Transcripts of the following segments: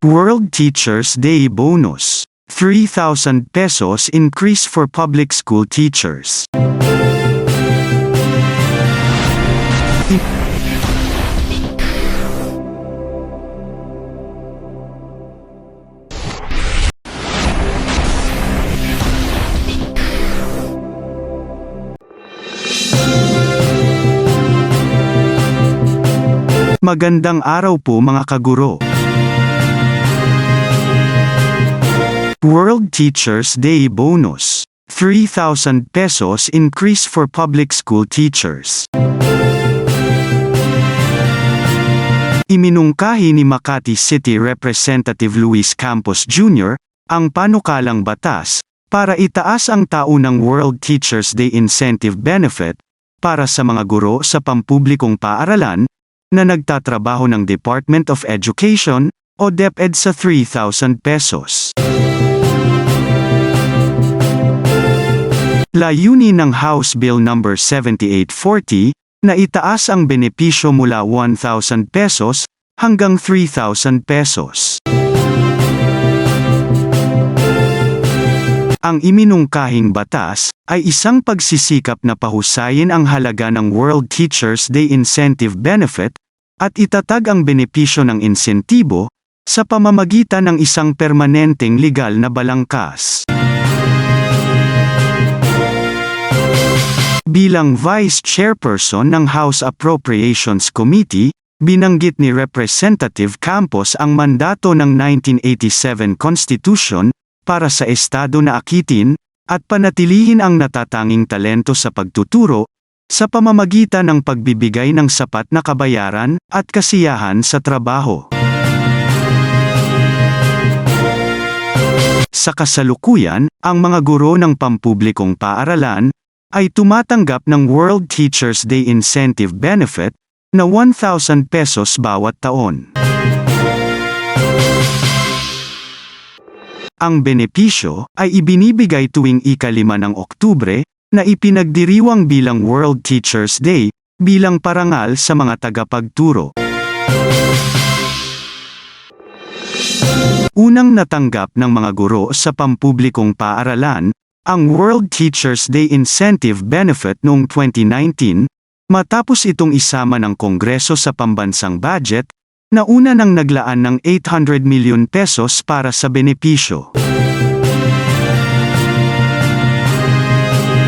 World Teachers Day Bonus. 3,000 pesos increase for public school teachers. Magandang araw po mga kaguro. World Teachers Day Bonus. 3,000 pesos increase for public school teachers. Iminungkahi ni Makati City Representative Luis Campos Jr. ang panukalang batas para itaas ang taunang World Teachers Day Incentive Benefit para sa mga guro sa pampublikong paaralan na nagtatrabaho ng Department of Education o DepEd sa 3,000 pesos. Layunin ng House Bill No. 7840 na itaas ang benepisyo mula 1,000 pesos hanggang 3,000 pesos. Ang iminungkahing batas ay isang pagsisikap na pahusayin ang halaga ng World Teachers Day Incentive Benefit at itatag ang benepisyo ng insentibo sa pamamagitan ng isang permanenteng legal na balangkas. Bilang Vice Chairperson ng House Appropriations Committee, binanggit ni Representative Campos ang mandato ng 1987 Constitution para sa Estado na akitin at panatilihin ang natatanging talento sa pagtuturo sa pamamagitan ng pagbibigay ng sapat na kabayaran at kasiyahan sa trabaho. Sa kasalukuyan, ang mga guro ng pampublikong paaralan ay tumatanggap ng World Teachers Day Incentive Benefit na 1,000 pesos bawat taon. Ang benepisyo ay ibinibigay tuwing ika-5 ng Oktubre na ipinagdiriwang bilang World Teachers Day bilang parangal sa mga tagapagturo. Unang natanggap ng mga guro sa pampublikong paaralan ang World Teachers Day Incentive Benefit noong 2019 matapos itong isama ng Kongreso sa pambansang budget na una nang naglaan ng 800 milyon pesos para sa benepisyo.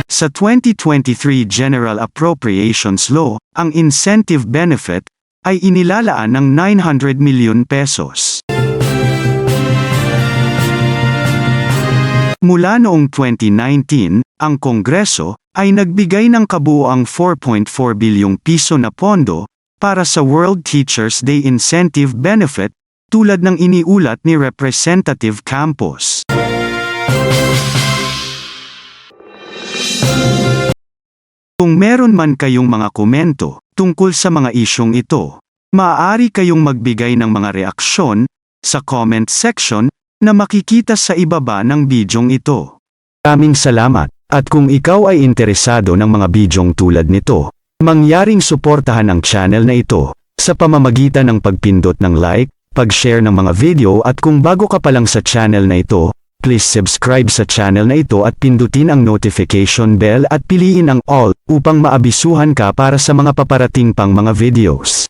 Sa 2023 General Appropriations Law, ang incentive benefit ay inilalaan ng 900 milyon pesos. Mula noong 2019, ang Kongreso ay nagbigay ng kabuoang 4.4 bilyong piso na pondo para sa World Teachers Day Incentive Benefit tulad ng iniulat ni Representative Campos. Kung meron man kayong mga komento tungkol sa mga isyong ito, maaari kayong magbigay ng mga reaksyon sa comment section na makikita sa ibaba ng bidyong ito. Maraming salamat, at kung ikaw ay interesado ng mga bidyong tulad nito, mangyaring suportahan ang channel na ito sa pamamagitan ng pagpindot ng like, pag-share ng mga video at kung bago ka pa lang sa channel na ito, please subscribe sa channel na ito at pindutin ang notification bell at piliin ang all upang maabisuhan ka para sa mga paparating pang mga videos.